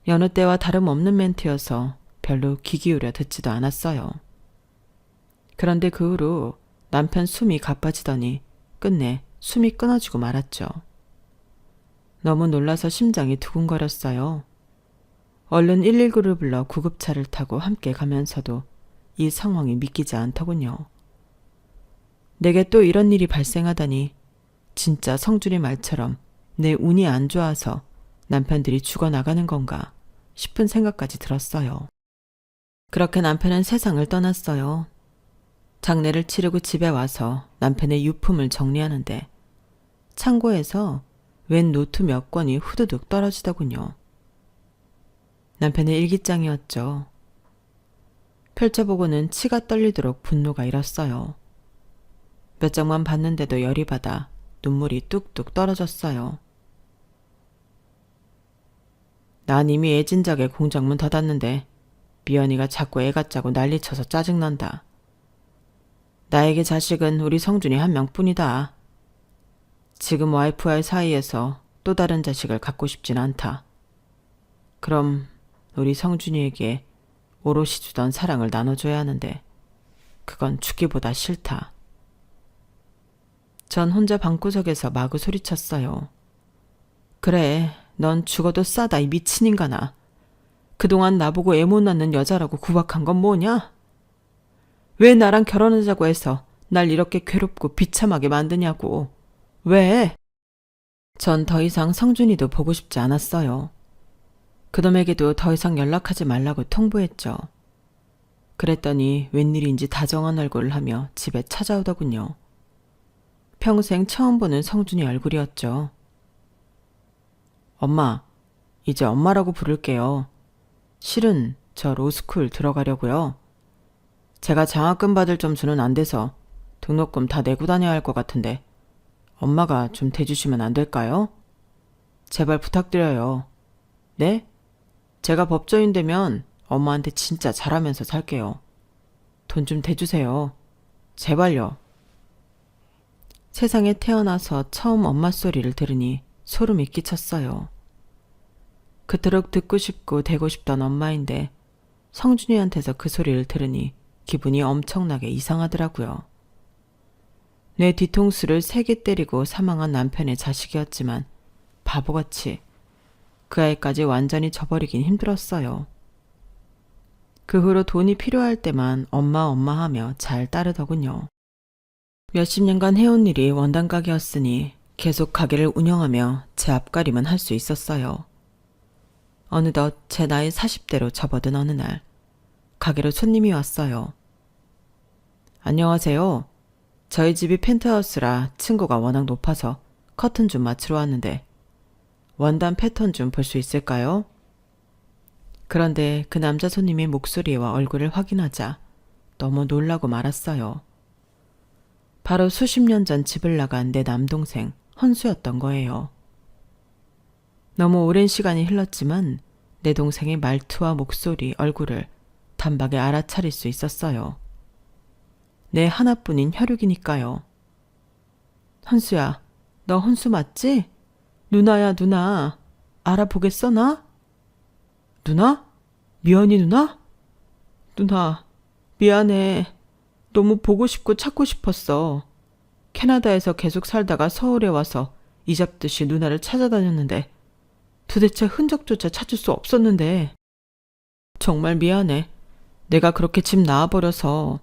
여느 때와 다름없는 멘트여서 별로 귀 기울여 듣지도 않았어요. 그런데 그 후로 남편 숨이 가빠지더니 끝내 숨이 끊어지고 말았죠. 너무 놀라서 심장이 두근거렸어요. 얼른 119를 불러 구급차를 타고 함께 가면서도 이 상황이 믿기지 않더군요. 내게 또 이런 일이 발생하다니 진짜 성준이 말처럼 내 운이 안 좋아서 남편들이 죽어나가는 건가 싶은 생각까지 들었어요. 그렇게 남편은 세상을 떠났어요. 장례를 치르고 집에 와서 남편의 유품을 정리하는데 창고에서 웬 노트 몇 권이 후두둑 떨어지더군요. 남편의 일기장이었죠. 펼쳐보고는 치가 떨리도록 분노가 일었어요. 몇 장만 봤는데도 열이 받아 눈물이 뚝뚝 떨어졌어요. 난 이미 애진작에 공장문 닫았는데 미연이가 자꾸 애가 짜고 난리쳐서 짜증난다. 나에게 자식은 우리 성준이 한 명뿐이다. 지금 와이프와의 사이에서 또 다른 자식을 갖고 싶진 않다. 그럼 우리 성준이에게 오롯이 주던 사랑을 나눠줘야 하는데 그건 죽기보다 싫다. 전 혼자 방구석에서 마구 소리쳤어요. 그래, 넌 죽어도 싸다 이 미친 인간아. 그동안 나보고 애 못 낳는 여자라고 구박한 건 뭐냐? 왜 나랑 결혼하자고 해서 날 이렇게 괴롭고 비참하게 만드냐고. 왜? 전 더 이상 성준이도 보고 싶지 않았어요. 그놈에게도 더 이상 연락하지 말라고 통보했죠. 그랬더니 웬일인지 다정한 얼굴을 하며 집에 찾아오더군요. 평생 처음 보는 성준이 얼굴이었죠. 엄마, 이제 엄마라고 부를게요. 실은 저 로스쿨 들어가려고요. 제가 장학금 받을 점수는 안 돼서 등록금 다 내고 다녀야 할 것 같은데 엄마가 좀 대주시면 안 될까요? 제발 부탁드려요. 네? 제가 법조인 되면 엄마한테 진짜 잘하면서 살게요. 돈 좀 대주세요. 제발요. 세상에 태어나서 처음 엄마 소리를 들으니 소름이 끼쳤어요. 그토록 듣고 싶고 대고 싶던 엄마인데 성준이한테서 그 소리를 들으니 기분이 엄청나게 이상하더라고요. 내 뒤통수를 3개 때리고 사망한 남편의 자식이었지만 바보같이 그 아이까지 완전히 저버리긴 힘들었어요. 그 후로 돈이 필요할 때만 엄마 하며 잘 따르더군요. 몇십 년간 해온 일이 원단 가게였으니 계속 가게를 운영하며 제 앞가림은 할 수 있었어요. 어느덧 제 나이 40대로 접어든 어느 날 가게로 손님이 왔어요. 안녕하세요. 저희 집이 펜트하우스라 층고가 워낙 높아서 커튼 좀 맞추러 왔는데 원단 패턴 좀 볼 수 있을까요? 그런데 그 남자 손님의 목소리와 얼굴을 확인하자 너무 놀라고 말았어요. 바로 수십 년 전 집을 나간 내 남동생 헌수였던 거예요. 너무 오랜 시간이 흘렀지만 내 동생의 말투와 목소리, 얼굴을 단박에 알아차릴 수 있었어요. 내 하나뿐인 혈육이니까요. 헌수야, 너 헌수 맞지? 누나야, 누나. 알아보겠어, 나? 누나? 미연이 누나? 누나, 미안해. 너무 보고 싶고 찾고 싶었어. 캐나다에서 계속 살다가 서울에 와서 이잡듯이 누나를 찾아다녔는데 도대체 흔적조차 찾을 수 없었는데. 정말 미안해. 내가 그렇게 집 나와버려서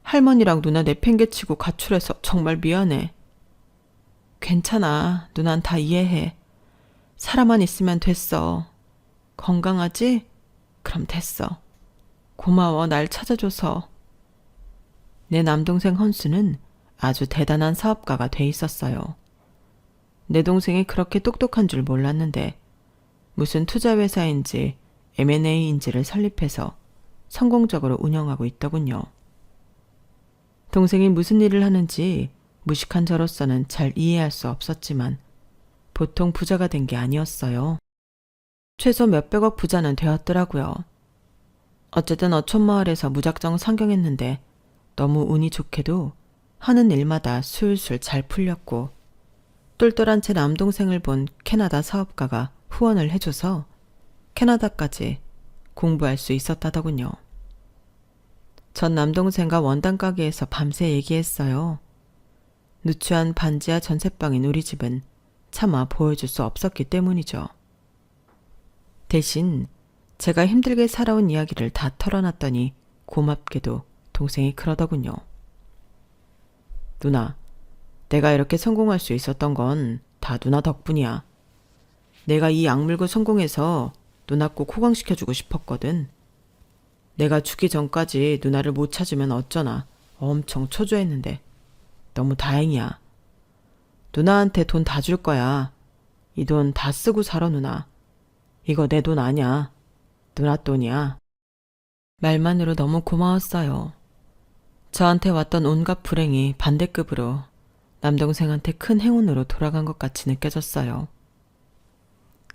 할머니랑 누나 내팽개치고 가출해서 정말 미안해. 괜찮아. 누난 다 이해해. 사람만 있으면 됐어. 건강하지? 그럼 됐어. 고마워. 날 찾아줘서. 내 남동생 헌수는 아주 대단한 사업가가 돼 있었어요. 내 동생이 그렇게 똑똑한 줄 몰랐는데 무슨 투자회사인지 M&A인지를 설립해서 성공적으로 운영하고 있더군요. 동생이 무슨 일을 하는지 무식한 저로서는 잘 이해할 수 없었지만 보통 부자가 된 게 아니었어요. 최소 몇백억 부자는 되었더라고요. 어쨌든 어촌마을에서 무작정 상경했는데 너무 운이 좋게도 하는 일마다 술술 잘 풀렸고 똘똘한 제 남동생을 본 캐나다 사업가가 후원을 해줘서 캐나다까지 공부할 수 있었다더군요. 전 남동생과 원단 가게에서 밤새 얘기했어요. 누추한 반지하 전셋방인 우리 집은 차마 보여줄 수 없었기 때문이죠. 대신 제가 힘들게 살아온 이야기를 다 털어놨더니 고맙게도 동생이 그러더군요. 누나, 내가 이렇게 성공할 수 있었던 건 다 누나 덕분이야. 내가 이 약물고 성공해서 누나 꼭 호강시켜주고 싶었거든. 내가 죽기 전까지 누나를 못 찾으면 어쩌나 엄청 초조했는데 너무 다행이야. 누나한테 돈 다 줄 거야. 이 돈 다 쓰고 살아 누나. 이거 내 돈 아냐. 누나 돈이야. 말만으로 너무 고마웠어요. 저한테 왔던 온갖 불행이 반대급으로 남동생한테 큰 행운으로 돌아간 것 같이 느껴졌어요.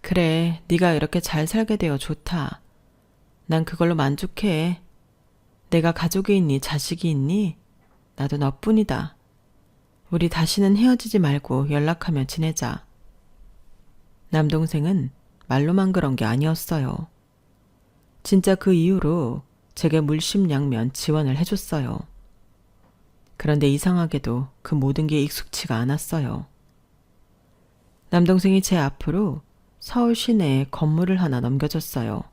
그래, 네가 이렇게 잘 살게 되어 좋다. 난 그걸로 만족해. 내가 가족이 있니 자식이 있니? 나도 너뿐이다. 우리 다시는 헤어지지 말고 연락하며 지내자. 남동생은 말로만 그런 게 아니었어요. 진짜 그 이후로 제게 물심양면 지원을 해줬어요. 그런데 이상하게도 그 모든 게 익숙치가 않았어요. 남동생이 제 앞으로 서울 시내에 건물을 하나 넘겨줬어요.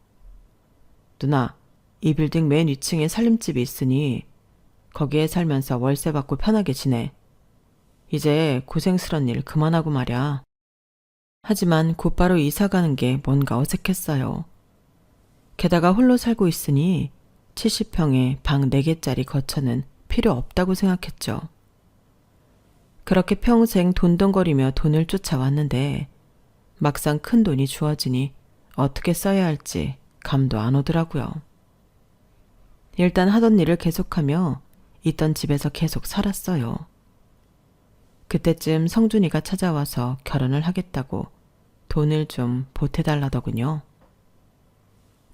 누나, 이 빌딩 맨 위층에 살림집이 있으니 거기에 살면서 월세 받고 편하게 지내. 이제 고생스런 일 그만하고 말야. 하지만 곧바로 이사 가는 게 뭔가 어색했어요. 게다가 홀로 살고 있으니 70평에 방 4개짜리 거처는 필요 없다고 생각했죠. 그렇게 평생 돈덩거리며 돈을 쫓아왔는데 막상 큰 돈이 주어지니 어떻게 써야 할지 감도 안 오더라고요. 일단 하던 일을 계속하며 있던 집에서 계속 살았어요. 그때쯤 성준이가 찾아와서 결혼을 하겠다고 돈을 좀 보태달라더군요.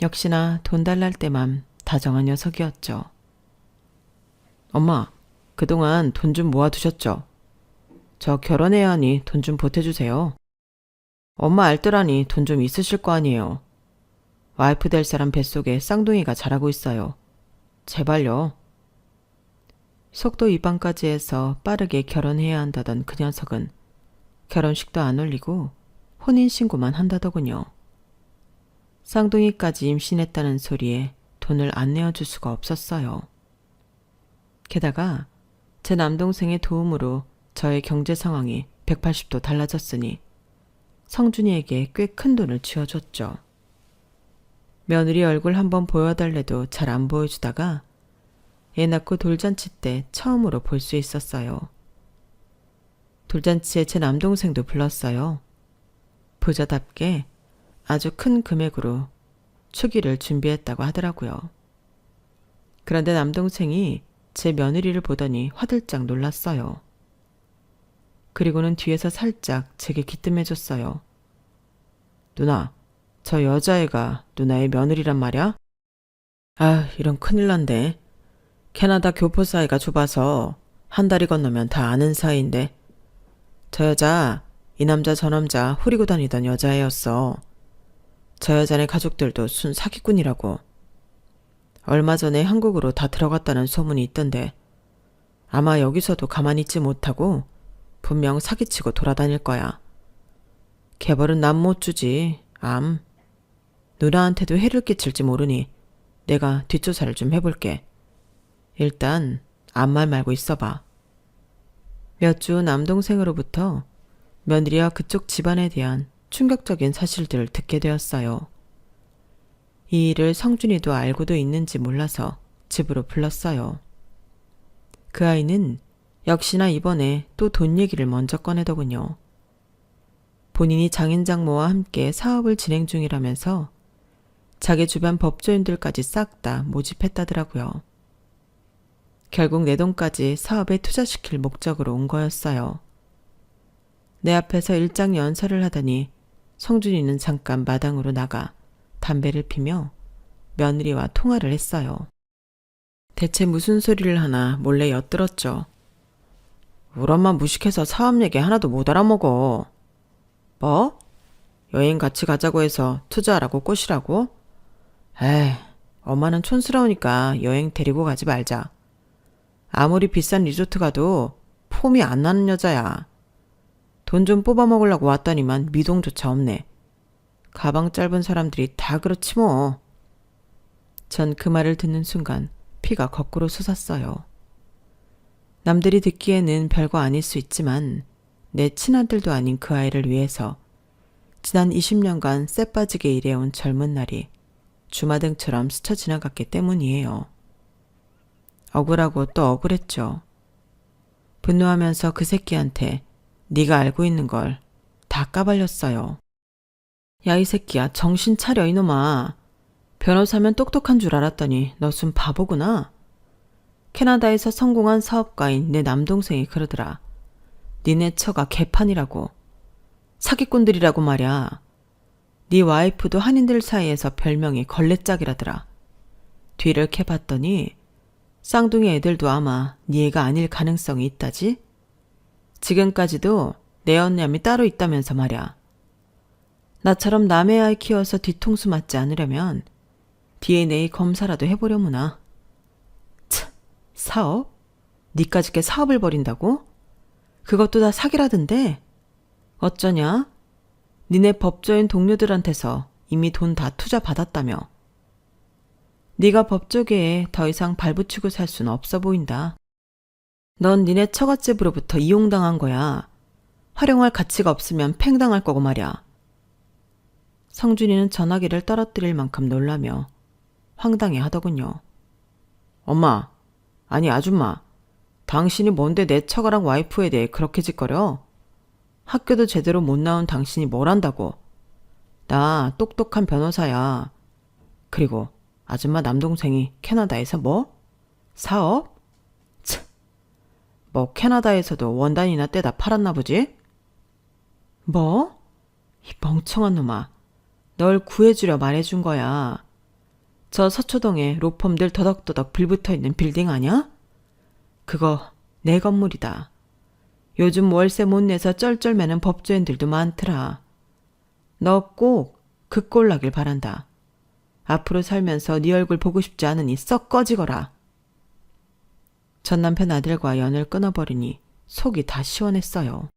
역시나 돈 달랄 때만 다정한 녀석이었죠. 엄마, 그동안 돈 좀 모아두셨죠? 저 결혼해야 하니 돈 좀 보태주세요. 엄마 알뜰하니 돈 좀 있으실 거 아니에요. 와이프 될 사람 뱃속에 쌍둥이가 자라고 있어요. 제발요. 속도 위반까지 해서 빠르게 결혼해야 한다던 그 녀석은 결혼식도 안 올리고 혼인신고만 한다더군요. 쌍둥이까지 임신했다는 소리에 돈을 안 내어줄 수가 없었어요. 게다가 제 남동생의 도움으로 저의 경제 상황이 180도 달라졌으니 성준이에게 꽤 큰 돈을 쥐어줬죠. 며느리 얼굴 한번 보여달래도 잘 안 보여주다가 애 낳고 돌잔치 때 처음으로 볼 수 있었어요. 돌잔치에 제 남동생도 불렀어요. 부자답게 아주 큰 금액으로 축의를 준비했다고 하더라고요. 그런데 남동생이 제 며느리를 보더니 화들짝 놀랐어요. 그리고는 뒤에서 살짝 제게 기뜸해줬어요. 누나, 저 여자애가 누나의 며느리란 말이야? 아, 이런 큰일 난데. 캐나다 교포 사이가 좁아서 한 다리 건너면 다 아는 사이인데 저 여자, 이 남자 저 남자 후리고 다니던 여자애였어. 저 여자네 가족들도 순 사기꾼이라고. 얼마 전에 한국으로 다 들어갔다는 소문이 있던데 아마 여기서도 가만히 있지 못하고 분명 사기치고 돌아다닐 거야. 개벌은 남 못 주지. 암. 누나한테도 해를 끼칠지 모르니 내가 뒷조사를 좀 해볼게. 일단 아무 말 말고 있어봐. 몇 주 남동생으로부터 며느리와 그쪽 집안에 대한 충격적인 사실들을 듣게 되었어요. 이 일을 성준이도 알고도 있는지 몰라서 집으로 불렀어요. 그 아이는 역시나 이번에 또 돈 얘기를 먼저 꺼내더군요. 본인이 장인장모와 함께 사업을 진행 중이라면서 자기 주변 법조인들까지 싹 다 모집했다더라고요. 결국 내 돈까지 사업에 투자시킬 목적으로 온 거였어요. 내 앞에서 일장연설을 하더니 성준이는 잠깐 마당으로 나가 담배를 피며 며느리와 통화를 했어요. 대체 무슨 소리를 하나 몰래 엿들었죠. 우리 엄마 무식해서 사업 얘기 하나도 못 알아먹어. 뭐? 여행 같이 가자고 해서 투자하라고 꼬시라고? 에이, 엄마는 촌스러우니까 여행 데리고 가지 말자. 아무리 비싼 리조트 가도 폼이 안 나는 여자야. 돈 좀 뽑아먹으려고 왔더니만 미동조차 없네. 가방 짧은 사람들이 다 그렇지 뭐. 전 그 말을 듣는 순간 피가 거꾸로 솟았어요. 남들이 듣기에는 별거 아닐 수 있지만 내 친아들도 아닌 그 아이를 위해서 지난 20년간 쎄 빠지게 일해온 젊은 날이 주마등처럼 스쳐 지나갔기 때문이에요. 억울하고 또 억울했죠. 분노하면서 그 새끼한테 네가 알고 있는 걸 다 까발렸어요. 야, 이 새끼야, 정신 차려 이놈아. 변호사면 똑똑한 줄 알았더니 너 순 바보구나. 캐나다에서 성공한 사업가인 내 남동생이 그러더라. 니네 처가 개판이라고. 사기꾼들이라고 말이야. 네 와이프도 한인들 사이에서 별명이 걸레짝이라더라. 뒤를 캐봤더니 쌍둥이 애들도 아마 네 애가 아닐 가능성이 있다지? 지금까지도 내 언념이 따로 있다면서 말이야. 나처럼 남의 아이 키워서 뒤통수 맞지 않으려면 DNA 검사라도 해보려무나. 참, 사업? 니까짓 게 사업을 벌인다고? 그것도 다 사기라던데? 어쩌냐? 니네 법조인 동료들한테서 이미 돈 다 투자 받았다며. 네가 법조계에 더 이상 발붙이고 살 수는 없어 보인다. 넌 니네 처갓집으로부터 이용당한 거야. 활용할 가치가 없으면 팽당할 거고 말이야. 성준이는 전화기를 떨어뜨릴 만큼 놀라며 황당해 하더군요. 엄마, 아니 아줌마, 당신이 뭔데 내 처가랑 와이프에 대해 그렇게 짓거려? 학교도 제대로 못 나온 당신이 뭘 안다고. 나 똑똑한 변호사야. 그리고 아줌마 남동생이 캐나다에서 뭐? 사업? 참, 뭐 캐나다에서도 원단이나 떼다 팔았나 보지? 뭐? 이 멍청한 놈아. 널 구해주려 말해준 거야. 저 서초동에 로펌들 더덕더덕 빌붙어있는 빌딩 아냐? 그거 내 건물이다. 요즘 월세 못 내서 쩔쩔매는 법조인들도 많더라. 너 꼭 그 꼴 나길 바란다. 앞으로 살면서 네 얼굴 보고 싶지 않으니 썩 꺼지거라. 전 남편 아들과 연을 끊어버리니 속이 다 시원했어요.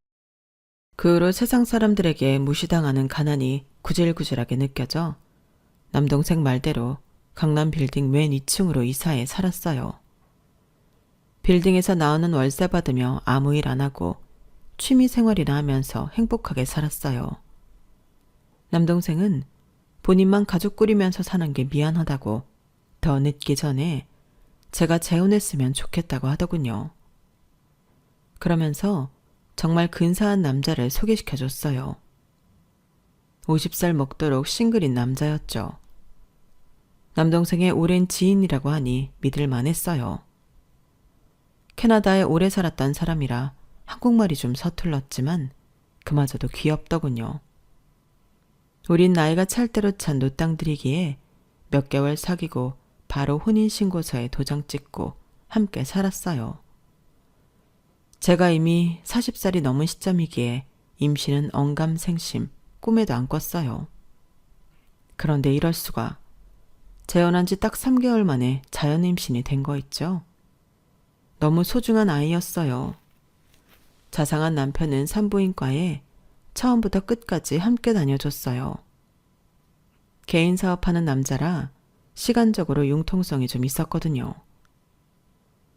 그 후로 세상 사람들에게 무시당하는 가난이 구질구질하게 느껴져 남동생 말대로 강남 빌딩 맨 2층으로 이사해 살았어요. 빌딩에서 나오는 월세 받으며 아무 일 안 하고 취미 생활이나 하면서 행복하게 살았어요. 남동생은 본인만 가족 꾸리면서 사는 게 미안하다고 더 늦기 전에 제가 재혼했으면 좋겠다고 하더군요. 그러면서 정말 근사한 남자를 소개시켜줬어요. 50살 먹도록 싱글인 남자였죠. 남동생의 오랜 지인이라고 하니 믿을만 했어요. 캐나다에 오래 살았던 사람이라 한국말이 좀 서툴렀지만 그마저도 귀엽더군요. 우린 나이가 찰 대로 찬 노땅들이기에 몇 개월 사귀고 바로 혼인신고서에 도장 찍고 함께 살았어요. 제가 이미 40살이 넘은 시점이기에 임신은 언감생심, 꿈에도 안 꿨어요. 그런데 이럴 수가. 재혼한 지 딱 3개월 만에 자연 임신이 된 거 있죠. 너무 소중한 아이였어요. 자상한 남편은 산부인과에 처음부터 끝까지 함께 다녀줬어요. 개인 사업하는 남자라 시간적으로 융통성이 좀 있었거든요.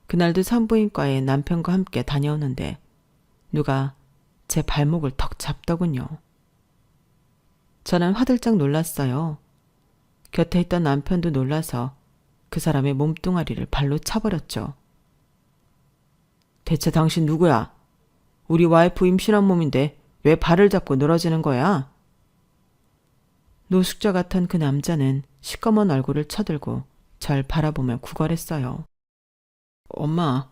그날도 산부인과에 남편과 함께 다녀오는데 누가 제 발목을 턱 잡더군요. 저는 화들짝 놀랐어요. 곁에 있던 남편도 놀라서 그 사람의 몸뚱아리를 발로 차버렸죠. 대체 당신 누구야? 우리 와이프 임신한 몸인데 왜 발을 잡고 늘어지는 거야? 노숙자 같은 그 남자는 시꺼먼 얼굴을 쳐들고 절 바라보며 구걸했어요. 엄마,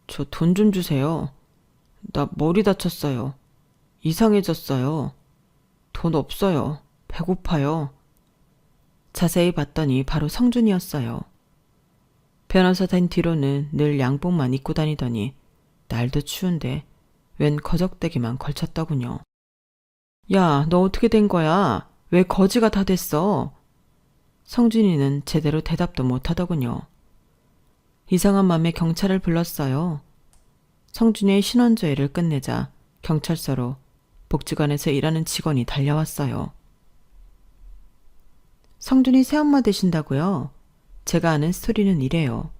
저 돈 좀 주세요. 나 머리 다쳤어요. 이상해졌어요. 돈 없어요. 배고파요. 자세히 봤더니 바로 성준이었어요. 변호사 된 뒤로는 늘 양복만 입고 다니더니 날도 추운데 웬 거적대기만 걸쳤더군요. 야, 너 어떻게 된 거야? 왜 거지가 다 됐어? 성준이는 제대로 대답도 못하더군요. 이상한 맘에 경찰을 불렀어요. 성준이의 신원조회를 끝내자 경찰서로 복지관에서 일하는 직원이 달려왔어요. 성준이 새엄마 되신다고요? 제가 아는 스토리는 이래요.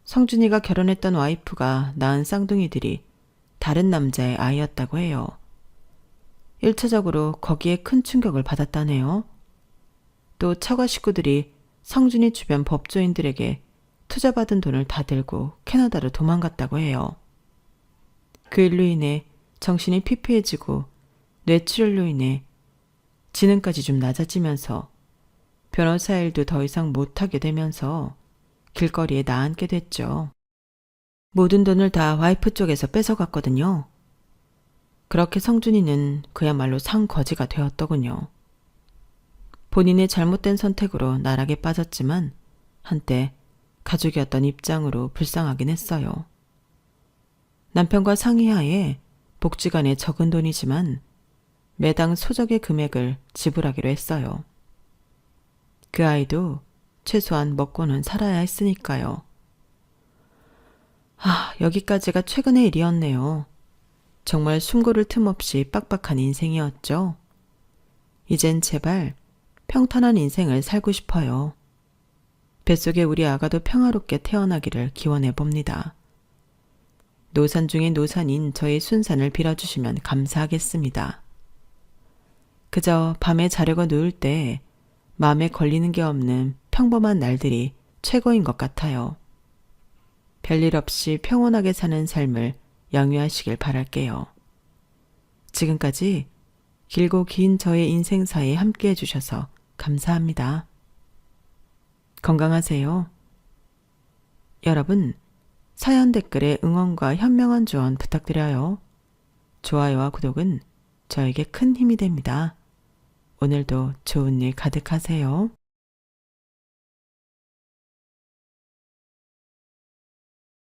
성준이가 결혼했던 와이프가 낳은 쌍둥이들이 다른 남자의 아이였다고 해요. 1차적으로 거기에 큰 충격을 받았다네요. 또 처가 식구들이 성준이 주변 법조인들에게 투자받은 돈을 다 들고 캐나다로 도망갔다고 해요. 그 일로 인해 정신이 피폐해지고 뇌출혈로 인해 지능까지 좀 낮아지면서 변호사 일도 더 이상 못하게 되면서 길거리에 나앉게 됐죠. 모든 돈을 다 와이프 쪽에서 뺏어갔거든요. 그렇게 성준이는 그야말로 상거지가 되었더군요. 본인의 잘못된 선택으로 나락에 빠졌지만 한때 가족이었던 입장으로 불쌍하긴 했어요. 남편과 상의하에 복지관에 적은 돈이지만 매당 소적의 금액을 지불하기로 했어요. 그 아이도 최소한 먹고는 살아야 했으니까요. 여기까지가 최근의 일이었네요. 정말 숨고를 틈 없이 빡빡한 인생이었죠. 이젠 제발 평탄한 인생을 살고 싶어요. 뱃속에 우리 아가도 평화롭게 태어나기를 기원해 봅니다. 노산 중의 노산인 저의 순산을 빌어주시면 감사하겠습니다. 그저 밤에 자려고 누울 때 마음에 걸리는 게 없는 평범한 날들이 최고인 것 같아요. 별일 없이 평온하게 사는 삶을 영위하시길 바랄게요. 지금까지 길고 긴 저의 인생사에 함께 해주셔서 감사합니다. 건강하세요. 여러분, 사연 댓글에 응원과 현명한 조언 부탁드려요. 좋아요와 구독은 저에게 큰 힘이 됩니다. 오늘도 좋은 일 가득하세요.